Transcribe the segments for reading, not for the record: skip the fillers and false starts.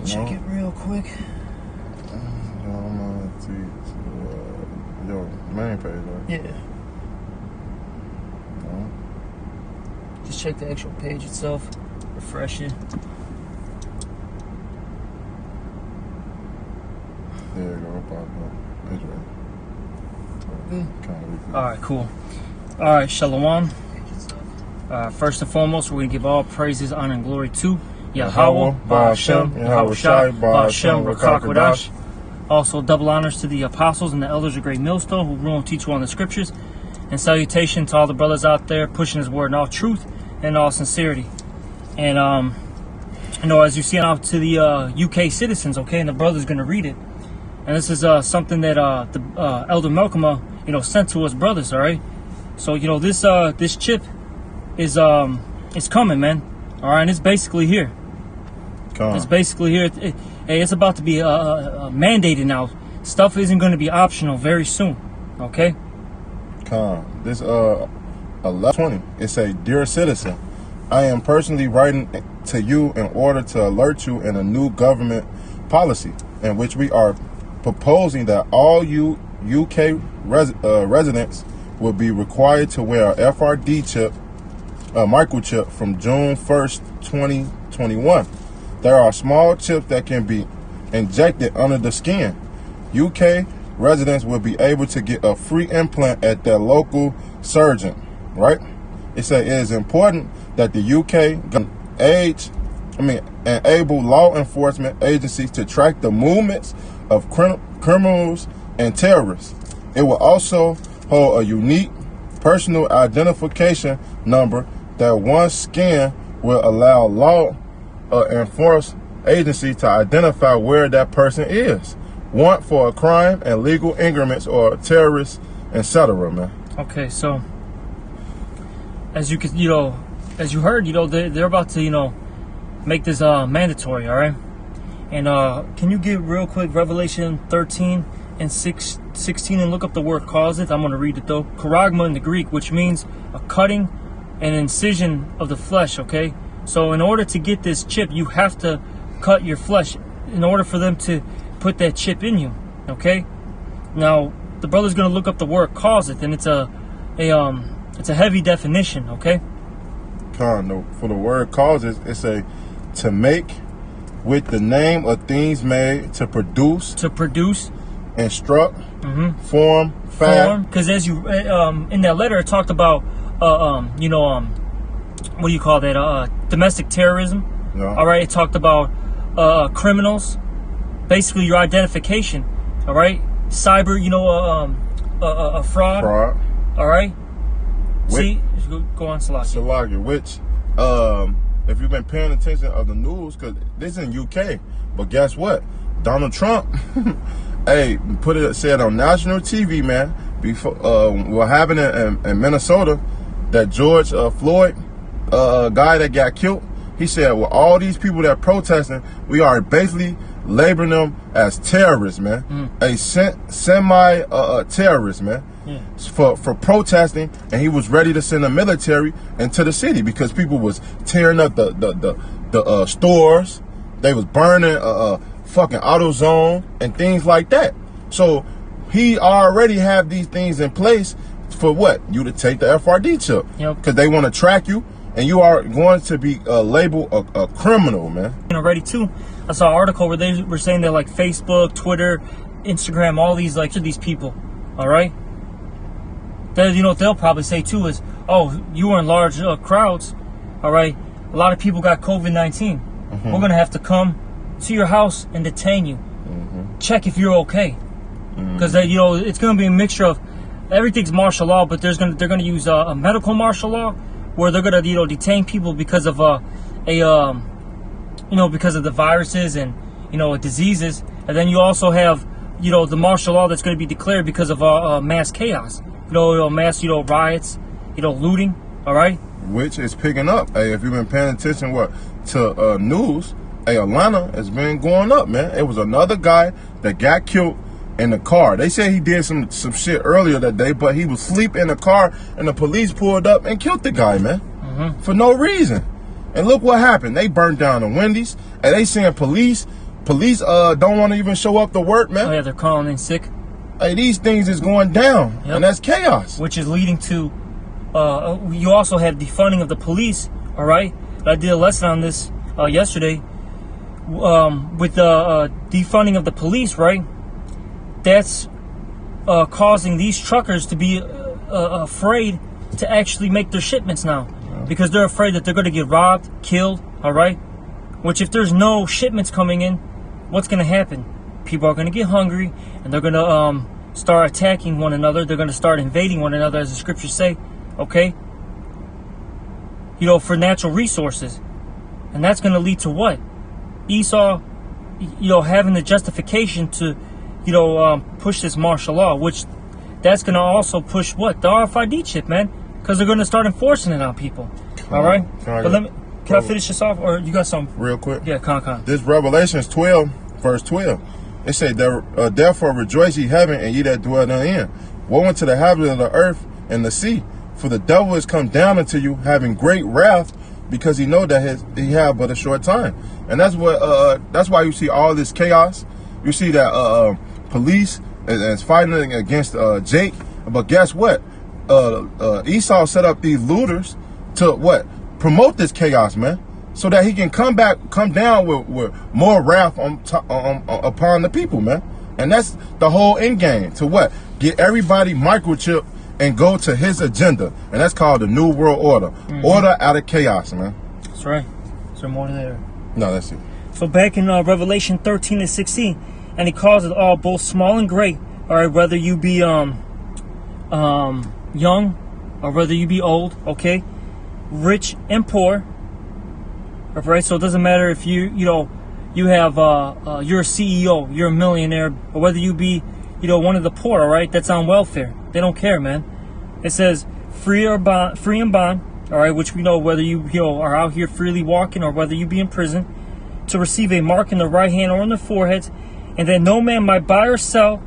Check it real quick. I'm on your main page, right? Yeah. Just check the actual page itself. Refresh it. There you go. Pop up. It's right. All right, cool. All right, Shalom. First and foremost, we're going to give all praises, honor, and glory to Yahweh, Ba'ashem, Yahweh Shai, Ba'ashem, Rakakwadash. Also, double honors to the apostles and the elders of Great Millstone who rule and teach you on the scriptures. And salutation to all the brothers out there pushing his word in all truth and all sincerity. And, as you see out to the UK citizens, okay, and the brother's going to read it. And this is something that the Elder Malcolm, sent to us brothers, all right? So, this chip is coming, man. All right, and it's basically here. It's basically here. It's about to be mandated now. Stuff isn't going to be optional very soon. Okay. This 1120. It say, "Dear citizen, I am personally writing to you in order to alert you in a new government policy in which we are proposing that all UK residents will be required to wear a FRD chip, a microchip, from June 1st, 2021. There are small chips that can be injected under the skin. UK residents will be able to get a free implant at their local surgeon." Right? It says it is important that the UK enable law enforcement agencies to track the movements of criminals and terrorists. It will also hold a unique personal identification number that once scanned will allow law enforcement agencies to identify where that person is, want for a crime and legal ignorance or terrorists, etc. Man. Okay, so as you could, as you heard, they're about to, make this mandatory. All right, and can you get real quick Revelation 13 and 16 and look up the word causes? I'm going to read it though. Charagma in the Greek, which means a cutting and incision of the flesh. Okay, so in order to get this chip, you have to cut your flesh in order for them to put that chip in you. Okay, now the brother's going to look up the word causes, and it's a heavy definition. Okay, for the word causes, it's a to make with the name of things made, to produce, instruct, form, because as you in that letter it talked about what do you call that, domestic terrorism. All right, it talked about criminals, basically your identification. All right, cyber, a fraud. All right, see, go on, Salaki, which if you've been paying attention of the news, because this is in UK, but guess what? Donald Trump, said on national TV, man, before what happened in Minnesota, that George Floyd guy that got killed. He said, well, all these people that are protesting, we are basically labeling them as terrorists, man. A semi-terrorist, man. Yeah. For protesting, and he was ready to send the military into the city because people was tearing up the stores. They was burning fucking AutoZone and things like that. So he already have these things in place for what? You to take the FRD chip. Because they want to track you, and you are going to be labeled a criminal, man. Already too, I saw an article where they were saying that like Facebook, Twitter, Instagram, all these these people, all right. What they'll probably say too is, oh, you were in large crowds, all right. A lot of people got COVID-19. We're gonna have to come to your house and detain you, check if you're okay, because it's gonna be a mixture of everything's martial law, but they're gonna use a medical martial law where they're gonna detain people because of because of the viruses and diseases, and then you also have the martial law that's gonna be declared because of mass chaos, mass riots, looting, all right. Which is picking up. Hey, if you've been paying attention to news, Atlanta has been going up, man. It was another guy that got killed in the car. They said he did some shit earlier that day, but he was asleep in the car, and the police pulled up and killed the guy, man, for no reason. And look what happened. They burned down the Wendy's, and they sent police police don't want to even show up to work, man. Oh yeah, they're calling in sick. Hey, these things is going down, and that's chaos. Which is leading to, you also have defunding of the police, all right? I did a lesson on this yesterday. With the defunding of the police, right? That's causing these truckers to be afraid to actually make their shipments now. Because they're afraid that they're going to get robbed, killed, all right? Which if there's no shipments coming in, what's going to happen? People are going to get hungry, and they're going to start attacking one another. They're going to start invading one another, as the scriptures say, okay? You know, for natural resources. And that's going to lead to what? Esau, you know, having the justification to, you know, push this martial law, which that's going to also push what? The RFID chip, man. Because they're going to start enforcing it on people. All right? But can I finish this off? Or you got something? Real quick. Yeah, con. This Revelation 12, verse 12. It said, therefore rejoice ye heaven, and ye that dwell therein. Woe unto the inhabitants of the earth and the sea. For the devil is come down unto you, having great wrath, because he know that he have but a short time. And that's why you see all this chaos. You see that police is fighting against Jake. But guess what? Esau set up these looters to what? Promote this chaos, man. So that he can come down with more wrath upon the people, man. And that's the whole end game. To what? Get everybody microchip and go to his agenda. And that's called the New World Order. Order out of chaos, man. That's right. Is there more there? No, that's it. So back in Revelation 13 and 16, and he calls it all, both small and great. All right, whether you be young or whether you be old, okay, rich and poor. All right, so it doesn't matter if you have you're a CEO, you're a millionaire, or whether you be one of the poor. All right, that's on welfare. They don't care, man. It says free and bond. All right, which we know whether you are out here freely walking or whether you be in prison, to receive a mark in the right hand or in the forehead, and that no man might buy or sell,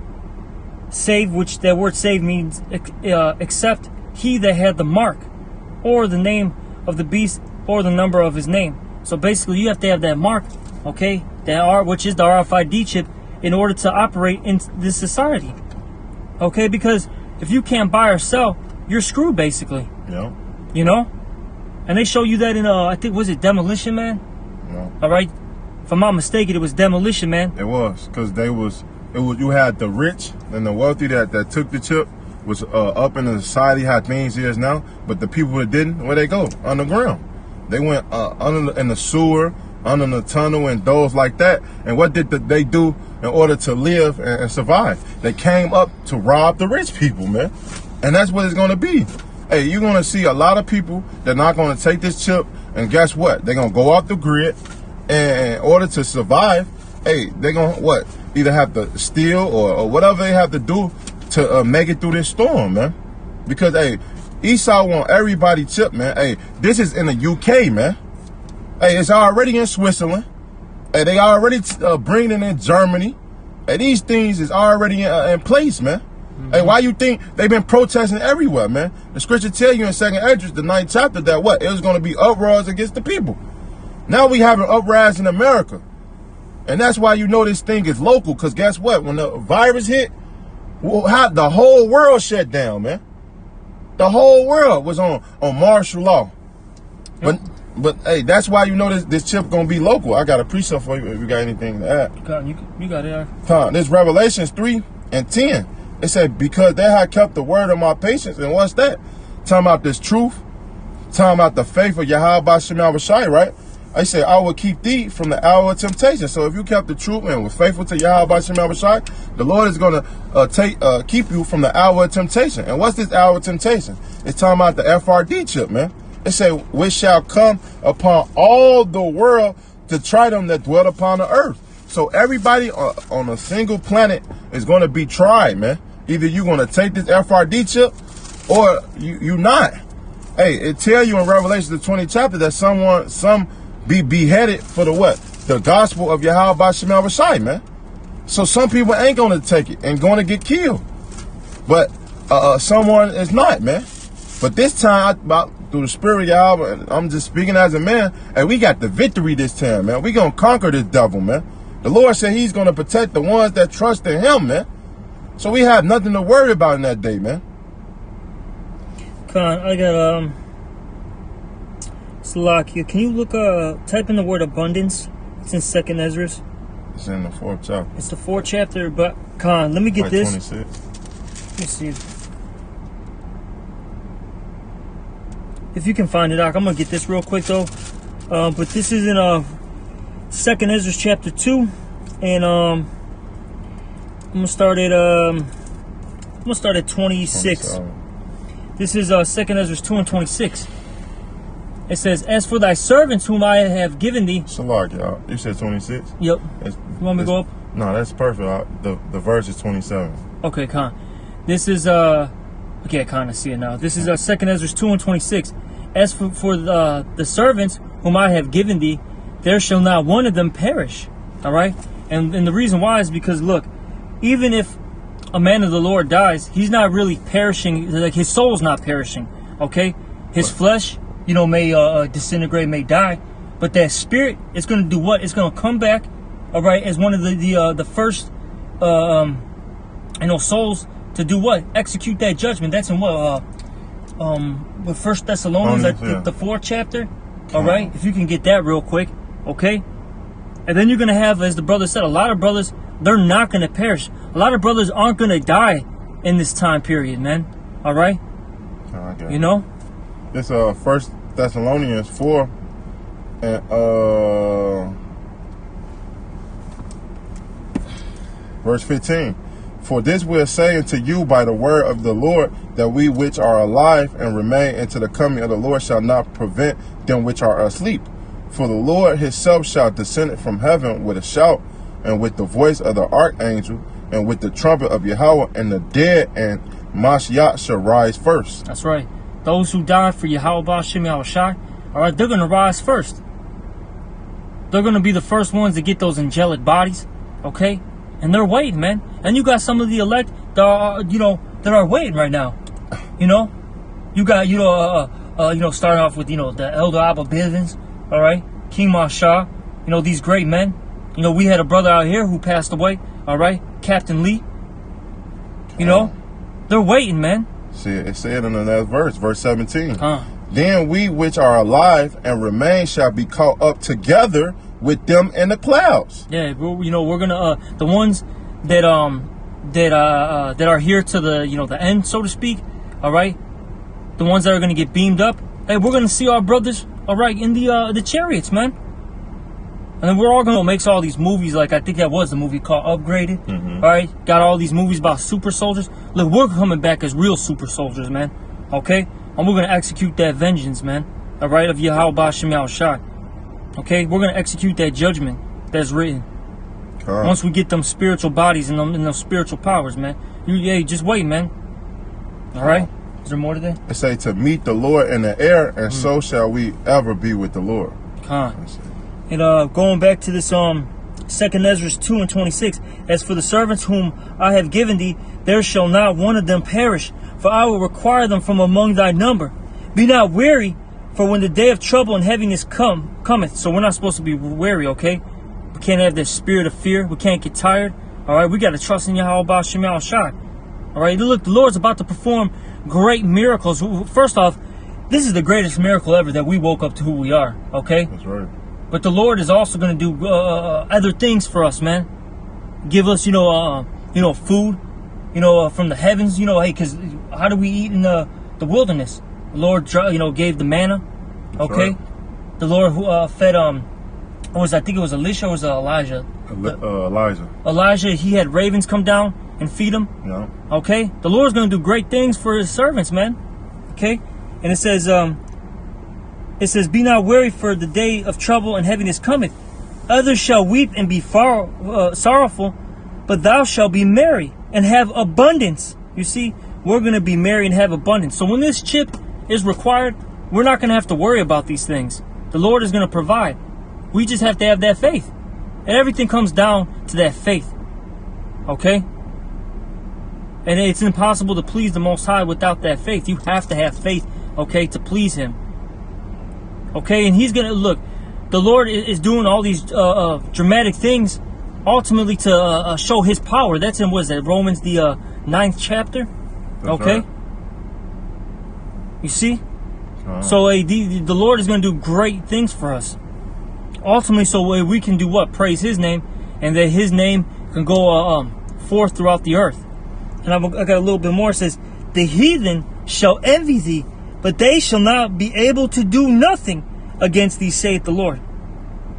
save, which that word save means except he that had the mark, or the name of the beast, or the number of his name. So basically, you have to have that mark, okay, which is the RFID chip, in order to operate in this society, okay? Because if you can't buy or sell, you're screwed, basically. Yeah. You know, and they show you that in I think, was it Demolition Man? Yeah. All right, if I'm not mistaken, it was Demolition Man. It was, because you had the rich and the wealthy that took the chip, was up in the society how things is now, but the people that didn't, where they go? Underground. They went in the sewer, under the tunnel, and those like that. And what did they do in order to live and survive? They came up to rob the rich people, man. And that's what it's going to be. Hey, you're going to see a lot of people that are not going to take this chip, and guess what? They're going to go off the grid, and in order to survive, hey, they're going to what? Either have to steal or whatever they have to do to make it through this storm, man. Because, hey, Esau want everybody chip, man. Hey, this is in the UK, man. Hey, it's already in Switzerland. Hey, they already bringing it in Germany. Hey, these things is already in place, man. Hey, why you think they've been protesting everywhere, man? The scripture tell you in 2nd Esdras, the 9th chapter, that what? It was going to be uproars against the people. Now we have an uprising in America. And that's why you know this thing is local, because guess what? When the virus hit, the whole world shut down, man. The whole world was on martial law. But hey, that's why you know this chip going to be local. I got a precept for you if you got anything to add. You got it. This Revelations 3 and 10. It said, because they have kept the word of my patience. And what's that? Talking about this truth. Talking about the faith of Yahweh B'Shem Yahushai, right? I said, I will keep thee from the hour of temptation. So if you kept the truth and was faithful to Yahweh B'Shem Yahushai, the Lord is going to keep you from the hour of temptation. And what's this hour of temptation? It's talking about the FRD chip, man. It said, which shall come upon all the world to try them that dwell upon the earth. So everybody on a single planet is going to be tried, man. Either you're going to take this FRD chip or you not. Hey, it tell you in Revelation the 20th chapter that some be beheaded for the what? The gospel of Yahweh B'Shem Yahushai, man. So some people ain't going to take it and going to get killed. But someone is not, man. But this time, through the spirit of Yahweh, I'm just speaking as a man, and we got the victory this time, man. We going to conquer this devil, man. The Lord said he's going to protect the ones that trust in him, man. So we have nothing to worry about in that day, man. Con, I got, Salakia, can you look, type in the word abundance? It's in 2nd Ezra. It's in the 4th chapter. It's the 4th chapter, but, Con, let me get this. 26. Let me see. If you can find it out, I'm going to get this real quick, though. But this is in, 2nd Ezra chapter 2. And, I'm going to start at 26. This is 2nd Ezra 2 and 26. It says, as for thy servants whom I have given thee. Salak, y'all. You said 26? Yep. You want me to go up? No, that's perfect. The verse is 27. Okay, Con. This is, okay, I kind of see it now. This is 2nd Ezra 2 and 26. As for the servants whom I have given thee, there shall not one of them perish. All right? And the reason why is because, look, even if a man of the Lord dies, he's not really perishing. Like, his soul's not perishing. Okay? His flesh, may disintegrate, may die, but that spirit is going to do what? It's going to come back, all right, as one of the first, souls to do what? Execute that judgment. That's in what? With 1 Thessalonians, the 4th chapter. All right, if you can get that real quick, okay. And then you're going to have, as the brother said, a lot of brothers, they're not going to perish. A lot of brothers aren't going to die in this time period, man. All right? Okay. You know? This 1 Thessalonians 4 and verse 15. For this we are saying to you by the word of the Lord, that we which are alive and remain unto the coming of the Lord shall not prevent them which are asleep. For the Lord himself shall descend from heaven with a shout, and with the voice of the archangel, and with the trumpet of Yahweh, and the dead and Mashiach shall rise first. That's right. Those who died for Yahweh Ba'ashem Yahushai, all right, they're going to rise first. They're going to be the first ones to get those angelic bodies, okay? And they're waiting, man. And you got some of the elect that are, that are waiting right now. You got, starting off with, the Elder Abba Bivens, all right, King Mashah, these great men. We had a brother out here who passed away, all right, Captain Lee. They're waiting, man. See, it said in the next verse 17. Then we which are alive and remain shall be caught up together with them in the clouds. Yeah, we're gonna the ones that are here to the end, so to speak. All right, the ones that are gonna get beamed up. Hey, we're gonna see our brothers, all right, in the chariots, man. And then we're all gonna make all these movies, like I think that was the movie called Upgraded. All right, got all these movies about super soldiers. Look, we're coming back as real super soldiers, man. Okay, and we're gonna execute that vengeance, man. All right, of Yahweh Ba'ashem Yahushai. Okay, we're gonna execute that judgment that's written. Once we get them spiritual bodies and them spiritual powers, man. Just wait, man. All right. Is there more to that? It say to meet the Lord in the air, and so shall we ever be with the Lord. And going back to this 2nd Ezra 2 and 26. As for the servants whom I have given thee, there shall not one of them perish, for I will require them from among thy number. Be not weary, for when the day of trouble and heaviness cometh. So we're not supposed to be weary, okay? We can't have this spirit of fear. We can't get tired. All right, we got to trust in Yahweh Ba'ashem Yahushai. All right, look, the Lord's about to perform great miracles. First off, this is the greatest miracle ever, that we woke up to who we are, okay? That's right. But the Lord is also going to do other things for us, man. Give us, food, from the heavens. Hey, because how do we eat in the wilderness? The Lord, gave the manna. Okay, right. The Lord who fed I think it was Elisha or was it Elijah? Elijah. Elijah, he had ravens come down and feed him. Yeah. Okay, the Lord's going to do great things for his servants, man. Okay, and it says, be not weary, for the day of trouble and heaviness cometh. Others shall weep and be sorrowful, but thou shalt be merry and have abundance. You see, we're going to be merry and have abundance. So when this chip is required, we're not going to have to worry about these things. The Lord is going to provide. We just have to have that faith. And everything comes down to that faith. Okay? And it's impossible to please the Most High without that faith. You have to have faith, okay, to please Him. Okay, and He's going to, look, the Lord is doing all these dramatic things, ultimately to show his power. That's in, what is that, Romans the 9th chapter? That's okay. Right. You see? So the Lord is going to do great things for us. Ultimately, so we can do what? Praise his name, and that his name can go forth throughout the earth. And I got a little bit more. It says, the heathen shall envy thee, but they shall not be able to do nothing against thee, saith the Lord.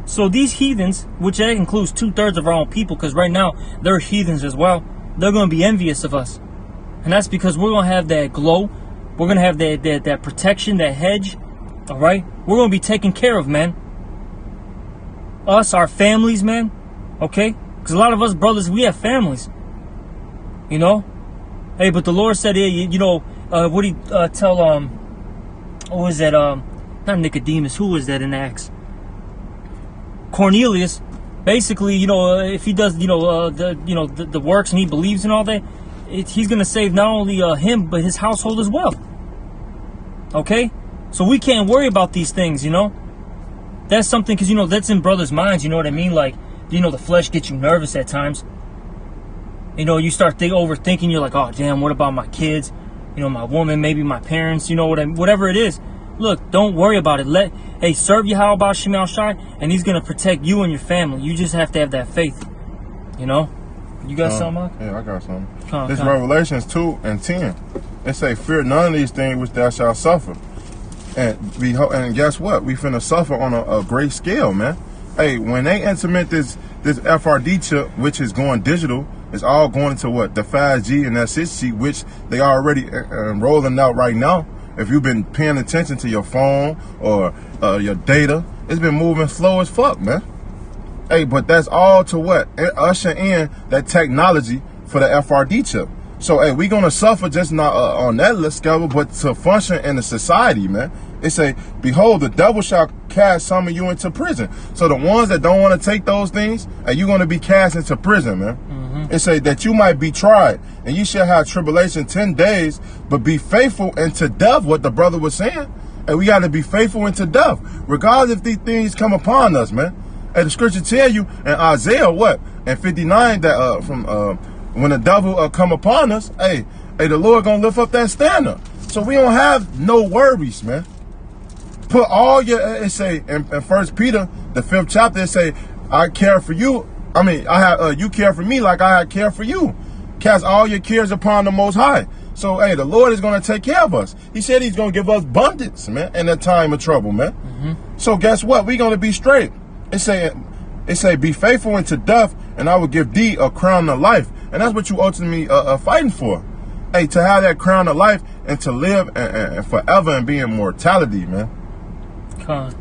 So these heathens, which that includes 2/3 of our own people, because right now they're heathens as well, they're going to be envious of us. And that's because we're going to have that glow. We're going to have that protection, that hedge. All right? We're going to be taken care of, man. Us, our families, man. Okay? Because a lot of us brothers, we have families. You know? Hey, but the Lord said, you know, what did he tell, what was that, not Nicodemus, who was that in Acts? Cornelius. Basically, you know, if he does, you know, the works and he believes in all that, he's going to save not only him, but his household as well. Okay? So we can't worry about these things, you know? That's something, because, you know, that's in brothers' minds, you know what I mean? Like, you know, the flesh gets you nervous at times. You know, you start overthinking, you're like, oh, damn, what about my kids? You know, my woman, maybe my parents, you know, whatever it is. Look, don't worry about it. Hey, serve Yahweh Shemal Shai, and he's going to protect you and your family. You just have to have that faith, you know? You got something, Mark? Yeah, I got something. This Revelations 2:10. It say, fear none of these things which thou shalt suffer. And guess what? We finna suffer on a great scale, man. Hey, when they implement this FRD chip, which is going digital, it's all going into what? The 5G and that 6G, which they are already rolling out right now. If you've been paying attention to your phone or your data, it's been moving slow as fuck, man. Hey, but that's all to what? Usher in that technology for the FRD chip. So, hey, we gonna suffer just not on that level, but to function in the society, man. It say, behold, the devil shall cast some of you into prison. So the ones that don't want to take those things, you're gonna be cast into prison, man. It say that you might be tried, and you shall have tribulation 10 days, but be faithful unto death, what the brother was saying. And we got to be faithful unto death, regardless if these things come upon us, man. And the scripture tell you in Isaiah, what? In 59, that when the devil come upon us, hey, the Lord gonna lift up that standard. So we don't have no worries, man. Put all your, it say in 1 Peter, the 5th chapter, it say, I care for you. I mean, I have you care for me like I care for you. Cast all your cares upon the Most High. So, hey, the Lord is going to take care of us. He said he's going to give us abundance, man, in a time of trouble, man. So guess what? We're going to be straight. It say, be faithful unto death, and I will give thee a crown of life. And that's what you ultimately fighting for. Hey, to have that crown of life and to live and forever and be in mortality, man. I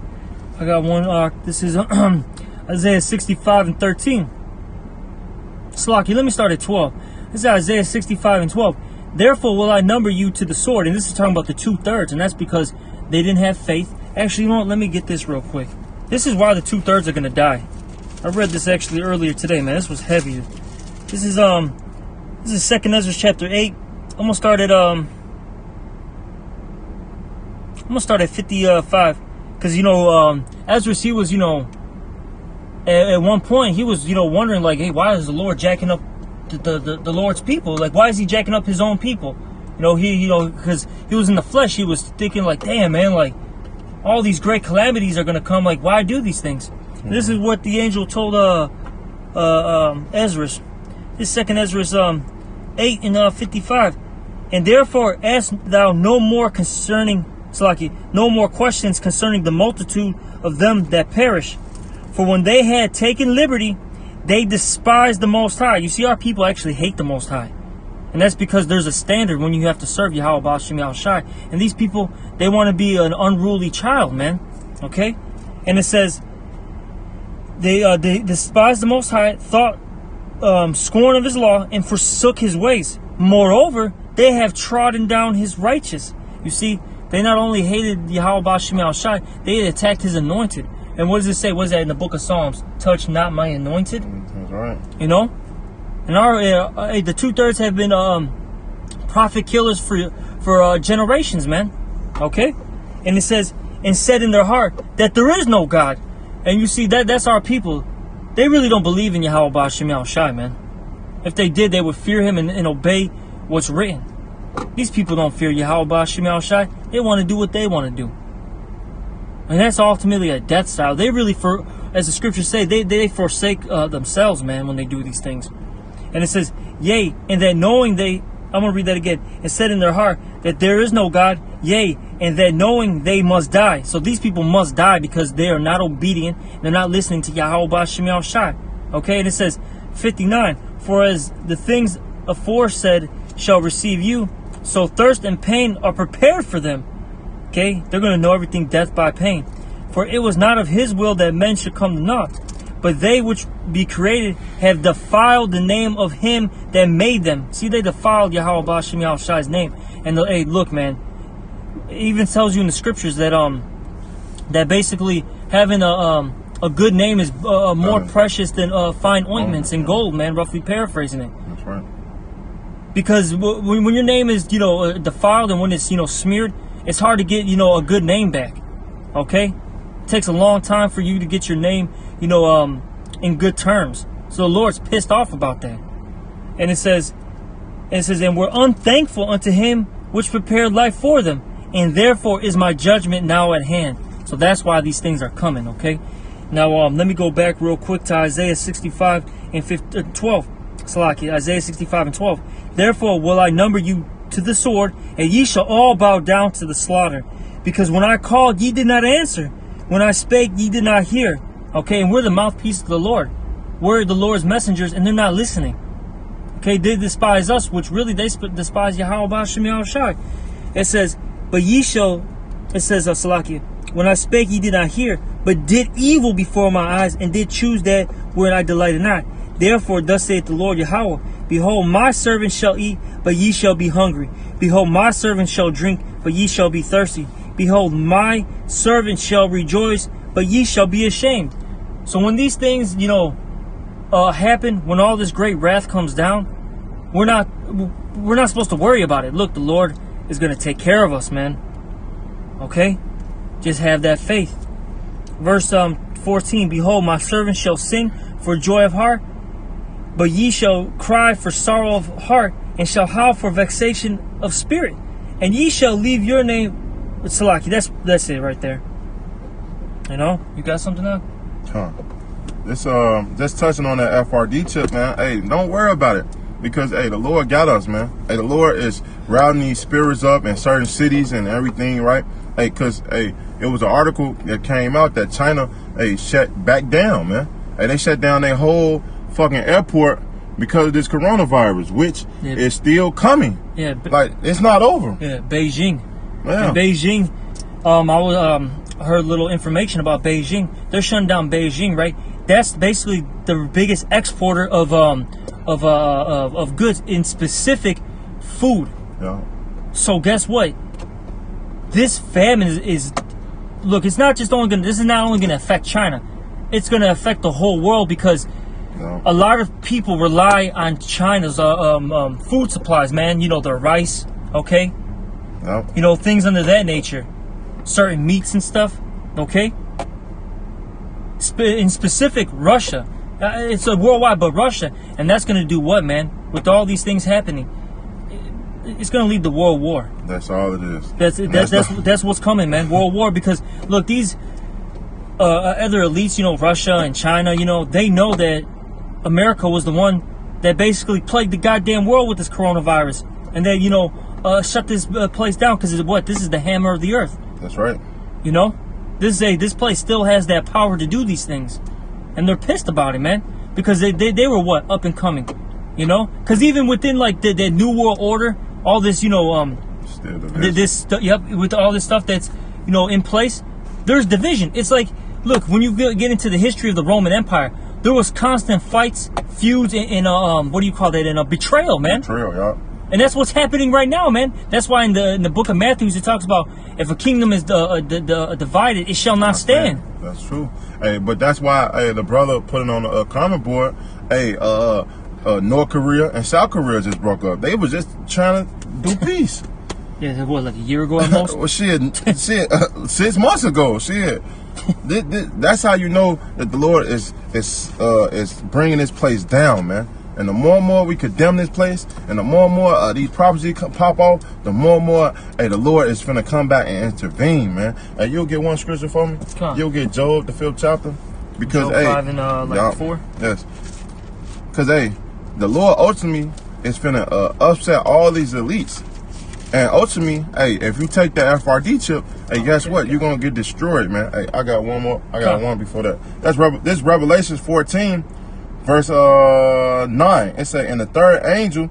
got one. This is Isaiah 65:13. Slaki, let me start at 12. This is Isaiah 65:12. Therefore will I number you to the sword. And this is talking about the 2/3, and that's because they didn't have faith. Actually, you know what? Let me get this real quick. This is why the 2/3 are going to die. I read this actually earlier today, man. This was heavy. This is 2nd Ezra chapter 8. I'm gonna start at 55, because you know Ezra, he was, you know, at one point he was, you know, wondering like, hey, why is the Lord jacking up the Lord's people? Like, why is he jacking up his own people? You know, because he was in the flesh. He was thinking like, damn, man, like all these great calamities are gonna come. Like, why do these things? This is what the angel told Ezra. This 2nd Ezra 8 and 55. And therefore ask thou no more concerning, no more questions concerning the multitude of them that perish. For when they had taken liberty, they despised the Most High. You see, our people actually hate the Most High. And that's because there's a standard when you have to serve Yahweh Ba'ashem Yahushai. And these people, they want to be an unruly child, man. Okay? And it says, they despised the Most High, thought scorn of his law, and forsook his ways. Moreover, they have trodden down his righteous. You see, they not only hated Yahweh Ba'ashem Yahushai, they had attacked his anointed. And what does it say? What is that in the book of Psalms? Touch not my anointed. That's right. You know? And the 2/3 have been prophet killers for generations, man. Okay? And it says, and said in their heart that there is no God. And you see, that's our people. they really don't believe in Yahweh Ba'ashem Yahushai, man. If they did, they would fear him and obey what's written. These people don't fear Yahweh Ba'ashem Yahushai. They want to do what they want to do. And that's ultimately a death style. They really, as the scriptures say, they forsake themselves, man, when they do these things. And it says, yea, and that knowing I'm going to read that again. It said in their heart that there is no God, yea, and that knowing they must die. So these people must die because they are not obedient. They're not listening to Yahweh Ba'ashem Yahushai. Okay, and it says, 59, for as the things aforesaid shall receive you, so thirst and pain are prepared for them. Okay, they're going to know everything death by pain. For it was not of his will that men should come to naught, but they which be created have defiled the name of him that made them. See, they defiled Yahweh Ba'ashem Yahushai's name. And hey, look, man, it even tells you in the scriptures that that basically having a good name is more precious than fine ointments and gold, man. Roughly paraphrasing it. That's right. Because when your name is defiled and when it's smeared, it's hard to get a good name back. Okay, it takes a long time for you to get your name in good terms. So the Lord's pissed off about that. And it says, and we're unthankful unto him which prepared life for them, and therefore is my judgment now at hand. So that's why these things are coming. Okay, now let me go back real quick to Isaiah 65 and 12. Salaki, Isaiah 65 and 12. Therefore will I number you to the sword, and ye shall all bow down to the slaughter. Because when I called, ye did not answer. When I spake, ye did not hear. Okay, and we're the mouthpiece of the Lord. We're the Lord's messengers, and they're not listening. Okay, they despise us, which really they despise Yahweh Ba'ashem Yahushai. It says, but ye shall, it says, Salakia, when I spake, ye did not hear, but did evil before my eyes, and did choose that wherein I delighted not. Therefore, thus saith the Lord Yahweh, behold, my servant shall eat, but ye shall be hungry. Behold, my servant shall drink, but ye shall be thirsty. Behold, my servant shall rejoice, but ye shall be ashamed. So when these things, happen, when all this great wrath comes down, we're not supposed to worry about it. Look, the Lord is going to take care of us, man. Okay? Just have that faith. Verse 14, behold, my servant shall sing for joy of heart, but ye shall cry for sorrow of heart, and shall howl for vexation of spirit. And ye shall leave your name. Salaki, that's it right there. You got something now? This just touching on that FRD chip, man. Hey, don't worry about it, because hey, the Lord got us, man. Hey, the Lord is routing these spirits up in certain cities and everything, right? Hey, cause hey, it was an article that came out that China shut back down, man. Hey, they shut down their whole fucking airport because of this coronavirus, which is still coming. Yeah, like it's not over. Yeah, Beijing. Yeah. In Beijing, I heard a little information about Beijing. They're shutting down Beijing, right? That's basically the biggest exporter of goods, in specific food. Yeah. So guess what? This famine is look. It's not just only gonna. This is not only gonna affect China. It's gonna affect the whole world, because a lot of people rely on China's food supplies, man. Their rice, okay? Yep. Things under that nature. Certain meats and stuff, okay? In specific, Russia. It's a worldwide, but Russia. And that's going to do what, man? With all these things happening, it's going to lead to world war. That's all it is. That's what's coming, man. World war. Because, look, these other elites, Russia and China, they know that America was the one that basically plagued the goddamn world with this coronavirus. And that, shut this place down, because this is the hammer of the earth. That's right. This place still has that power to do these things, and they're pissed about it, man, because they were up and coming, because even within like the New World Order, all this, with all this stuff that's in place, there's division. It's like, look, when you get into the history of the Roman Empire, there was constant fights, feuds, and what do you call that? And betrayal, man. Betrayal, yeah. And that's what's happening right now, man. That's why in the book of Matthew, it talks about if a kingdom is divided, it shall not stand. That's true. Hey, but that's why the brother put it on a comment board. Hey, North Korea and South Korea just broke up. They was just trying to do peace. Yeah, what, like a year ago almost? Well, shit, 6 months ago. Shit. That's how you know that the Lord is is bringing this place down, man. And the more and more we condemn this place, and the more and more these prophecies pop off, the more and more, hey, the Lord is finna come back and intervene, man. Hey, you'll get one scripture for me? You'll get Job, the 5th chapter. Because, Job 5 and 4? Yes. Because, hey, the Lord ultimately is finna upset all these elites. And ultimately, hey, if you take the FRD chip, hey, guess what? You're going to get destroyed, man. Hey, I got one more. I got one before that. This Revelations 14. Verse 9, it says, and the third angel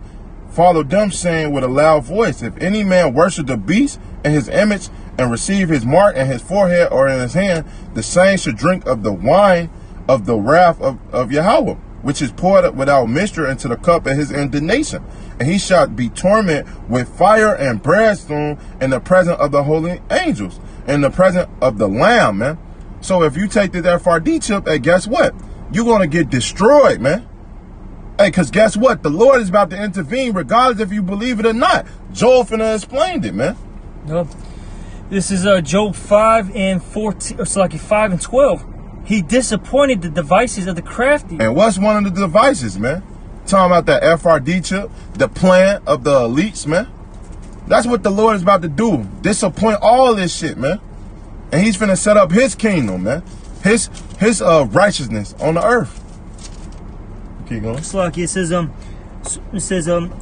followed them, saying with a loud voice, if any man worship the beast and his image and receive his mark in his forehead or in his hand, the same should drink of the wine of the wrath of Yahweh, which is poured up without mixture into the cup of his indignation. And he shall be tormented with fire and brimstone in the presence of the holy angels, in the presence of the Lamb, man. So if you take this FRD chip, hey, guess what? You're going to get destroyed, man. Hey, because guess what? The Lord is about to intervene regardless if you believe it or not. Joel finna explained it, man. Yep. This is Job 5 and 14, or so like 5 and 12. He disappointed the devices of the crafty. And what's one of the devices, man? Talking about that FRD chip, the plan of the elites, man. That's what the Lord is about to do. Disappoint all this shit, man. And he's finna set up his kingdom, man. His righteousness on the earth. Keep going. It's like it says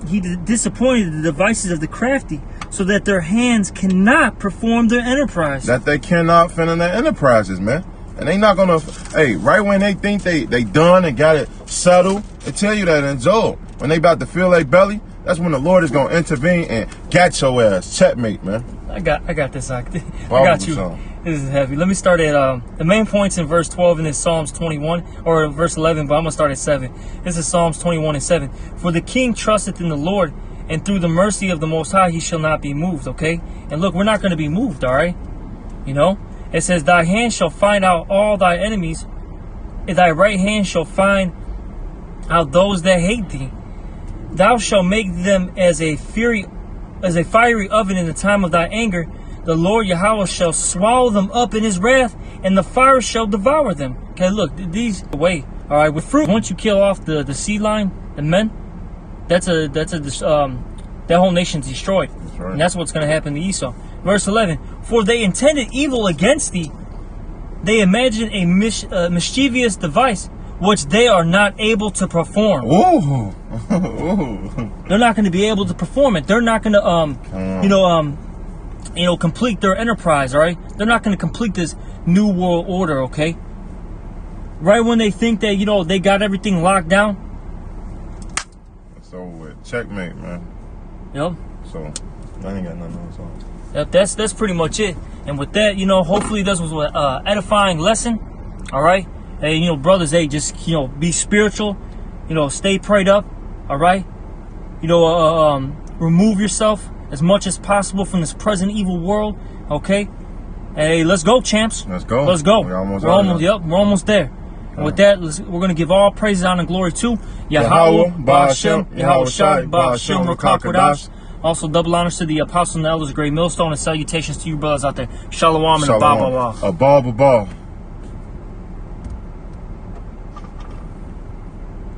he disappointed the devices of the crafty, so that their hands cannot perform their enterprise. That they cannot finish their enterprises, man. And they not gonna, hey, right when they think they done and got it settled, they tell you that in Job. When they about to fill their belly, that's when the Lord is gonna intervene and get your ass. Checkmate, man. I got this. I got you. Song. This is heavy. Let me start at the main points in verse 12 in this Psalms 21 or verse 11, but I'm gonna start at 7. This is Psalms 21 and 7. For the king trusteth in the Lord, and through the mercy of the Most High he shall not be moved. Okay, and look, we're not going to be moved. All right, you know, it says, thy hand shall find out all thy enemies, and thy right hand shall find out those that hate thee. Thou shalt make them as a fiery oven in the time of thy anger. The Lord Yahweh shall swallow them up in his wrath, and the fire shall devour them. Okay, look, these away. All right, with fruit. Once you kill off the seed line, the men, that whole nation's destroyed. That's right. And that's what's going to happen to Esau. Verse 11. For they intended evil against thee. They imagined a mischievous device, which they are not able to perform. Ooh. They're not going to be able to perform it. They're not going to, complete their enterprise, all right? They're not going to complete this new world order, okay? Right when they think that, they got everything locked down. It's over with. Checkmate, man. Yep. So, I ain't got nothing else on. Yep, that's pretty much it. And with that, hopefully this was an edifying lesson, all right? Hey, brothers, hey, just, be spiritual, stay prayed up, all right? Remove yourself as much as possible from this present evil world, okay? Hey, let's go, champs. Let's go. Let's go. We're almost there. And with that, we're going to give all praises, honor, and glory to Yahweh, Ba'ashem, Yahweh Shai, Ba'ashem, Rakakwadash. Also, double honors to the apostles and elders, great millstone, and salutations to you brothers out there. Shalom and a Abba.